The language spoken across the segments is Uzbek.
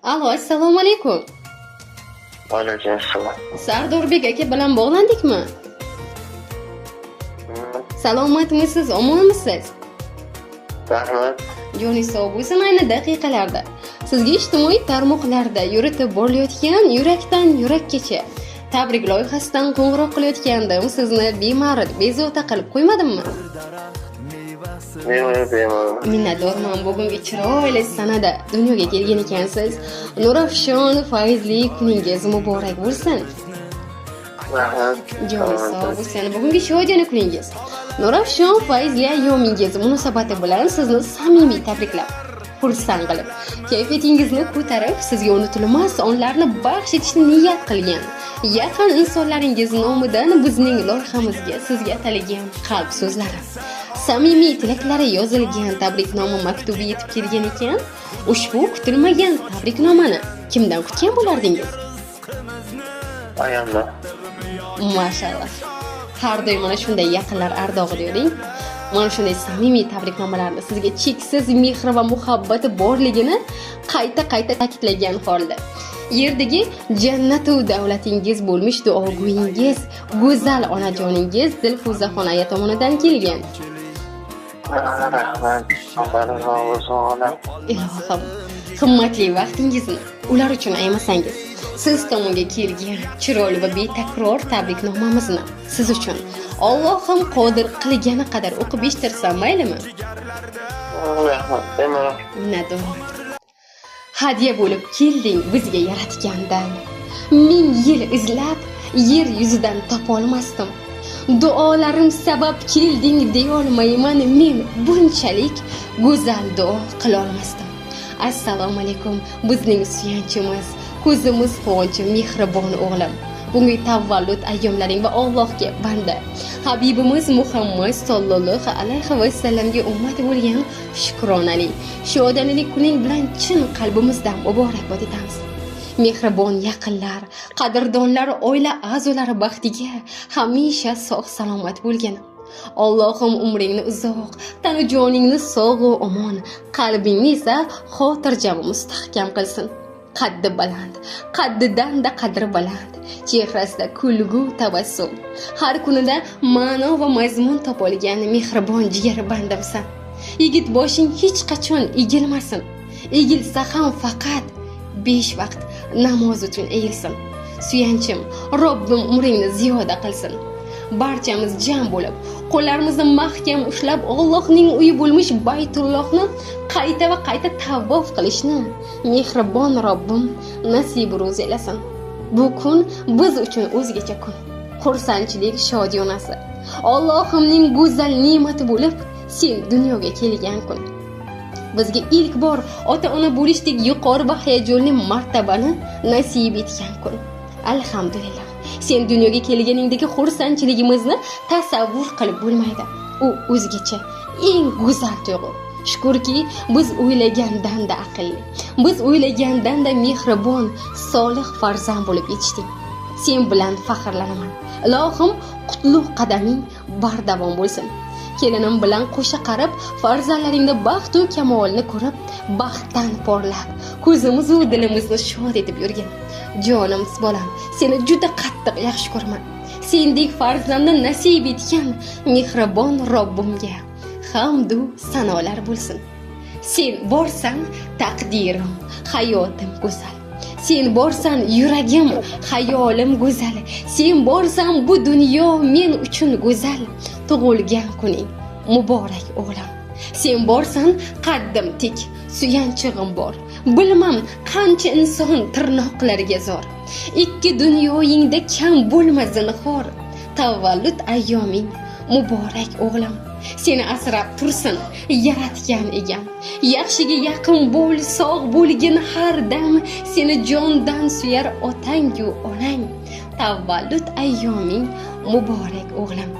Alo, assalomu alaykum. Alaykum assalom. Sardorbek aka bilan bog'landikmi? Salomatmisiz, omonmisiz? Rahmat. Joningiz sog' bo'lsin ayni daqiqalarda. Sizga ijtimoiy tarmoqlarda yuritib borilayotgan yurakdan yurakkacha tabrik loyihasidan qo'ng'iroq qilayotgandim. Sizni bema'rid bezovta qilib qo'ymadimmi? Minnatdorman, bugungi chiroyli sanada dunyoga kelgan ekansiz. Nurafshon fayzli kuningiz muborak bo'lsin. Rahmat. Joningiz sog' bo'lsin. Bugungi shodiyona kuningiz. Nurafshon fayzli ayyomingiz munosabati bilan sizni samimiy tabriklab, xursand qilib, kayfiyatingizni ko'tarib, sizga unutilmas onlarni baxsh etishni niyat qilgan yaqin insonlaringiz nomidan bizning loyihamizga sizga atalgan qalb so'zlari, samimiy tilaklari yozilgan tabriknoma maktubi yetib kelgan ekan. Ushbu kutilmagan tabriknomani kimdan kutgan bo'lardingiz? Ayamda. Mashallah. Har doim mana shunday yaqinlar ardog'i deyling. Mana shunday samimiy tabriknomalarni sizga cheksiz mehr va muhabbati borligini qayta ta'kidlagan holda yerdagi jannatu davlatingiz bo'lmish duogo'yingiz, go'zal onajoningiz Dilfuzaxon aya tomonidan kelgan. Rahmat. Ilohim, qimmatli vaqtingizni ular uchun aymasangiz, siz tomonga kelgan chiroyli va betakror tabriknomamizni siz uchun Allohim qodir qilgani qadar o'qib eshitirsam maylimi? Rahmat. Minnatdorman. Hadiya bo'lib kelding bizga yaratgandan. Ming yil izlab yer yuzidan topolmasdim. Duolarim sabab kelding deyolmayman men bunchalik go'zal duo qila olmasdim. Assalomu alaykum bizning suyanchimiz, ko'zimiz quvonchi mehribon o'g'lim. Bungi tavallud ayyomlaring va Allohga banda Habibimiz Muhammad sallallohu alayhi va sallamga ummat bo'lgan shukronali, shodonali kuning bilan chin qalbimizdan muborakbod etamiz. Mehribon yaqinlar, qadrdonlar, oila a'zolari baxtiga hamisha sog' salomat bo'lgin. Allohim umringni uzoq, tanu joningni sog' va omon, qalbingni esa xotirjam mustahkam qilsin. Qaddi baland, qaddidan-da qadri baland, chehrasida kulgu tabassum, har kunida ma'no va mazmun topolgan mehribon jigar bandamsan. Yigit boshing hech qachon egilmasin. Egilsa ham faqat 5 vaqt namoz uchun egilsin. Suyanchim, Robbim umringni ziyoda qilsin. Barchamiz jam bo'lib, qo'llarimizni mahkam ushlab Allohning uyi bo'lmish Baytullohni qayta tavof qilishni mehribon Robbim nasib ro'z eylasin. Bu kun biz uchun o'zgacha kun. Xursandchilik shodiyonasi. Allohimning go'zal ne'mati bo'lib, sen dunyoga kelgan kun. Bizga ilk bor ota-ona bo'lishdek yuqori va hayajonli martabani nasib etgan kun. Alhamdulillah. Sen dunyoga kelganingdagi xursandchiligimizni tasavvur qilib bo'lmaydi. U o'zgacha eng go'zal tuyg'u. Shukrki, biz o'ylagandan-da aqlli, biz o'ylagandan-da mehribon, solih farzand bo'lib yetishding. Sen bilan faxrlanaman. Ilohim, qutlug' qadaming bardavom bo'lsin. Kelinim bilan qo'sha qarib, farzandlaringda baxt va kamolni ko'rib, baxtdan porlab, ko'zimiz va dilimizni shod etib yurgin. Jonim bolam, seni juda qattiq yaxshi ko'raman. Sendek farzandni nasib etgan mehribon Robbimga hamd va sanolar bo'lsin. Sen borsan, taqdirim, hayotim go'zal. Sen borsan, yuragim, hayolim go'zal. Sen borsan, bu dunyo men uchun go'zal. Tug'ilgan kuning muborak o'g'lim. Sen borsan, qaddim tik, suyanchig'im bor. Bilmam qancha inson tirnoqlariga zor. Ikki dunyoyingda kam bo'lma zinhor. Tavallud ayyoming muborak o'g'lim. Seni asrab tursin yaratgan egam. Yaxshiga yaqin bo'l, sog' bo'lgin har dam. Seni jondan suyar otang-yu onang. Tavallud ayyoming muborak o'g'lim.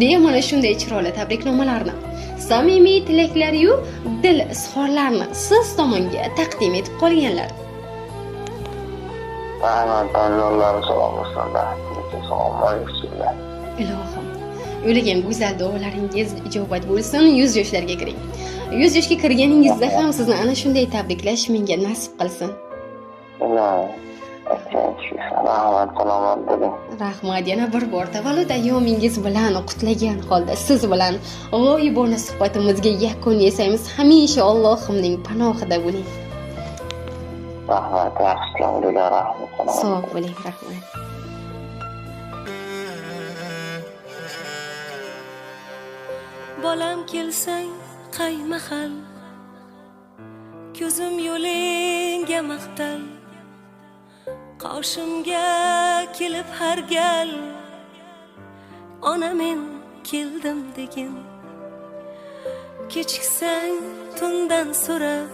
Deya mana shunday chiroyli tabriknomalarni, samimiy tilaklar-yu dil izhorlarni siz tomonga taqdim etib qolganlar. Rahmat, Allohga salom bo'lsin. Assalomu alaykum. Ilohim, yo'lagan go'zal duolaringiz ijobat bo'lsin. 100 yoshlarga kiring. 100 yoshga kirganingizda ham sizni ana shunday tabriklash menga nasib qilsin. Iloyim, rahmat, salomat bo'ling. Rahmat, yana bir bor tavallud ayyomingiz bilan qutlagan holda siz bilan g'oyibona suhbatimizga yakun yasaymiz. Hamisha Allohimning panohida bo'ling. Rahmat, yaxshi bo'ling, rahmat, salomat. Sog' bo'ling, rahmat. Bolam kelsang qaymahal, ko'zim yo'lingga maqtal, qoshimga kelib har gal, ona men keldim degin. Kechiksang tundan so'rab,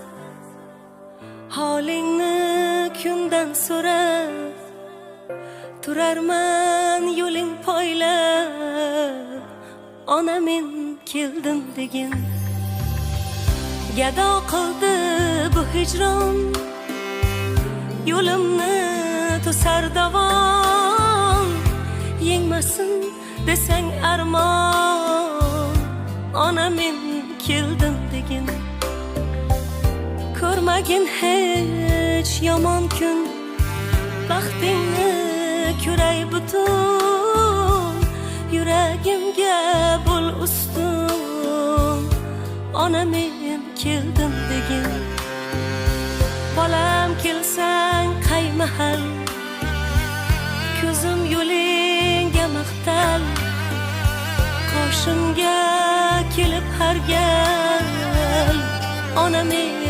holingni kundan so'rab, turarman yo'ling poylab, ona men keldim degin. Gado qildi bu hijron, yo'limni to'sar davon. Yengmasin desang armon, ona men keldim degin. Ko'rmagin hech yomon kun, baxtingni ko'ray butun. Yuragimga bo'l ustun, ona men keldim degin. Bolam kelsang qaymahal, ko'zim yo'lingga maqtal, qoshimga kelib har gal, ona men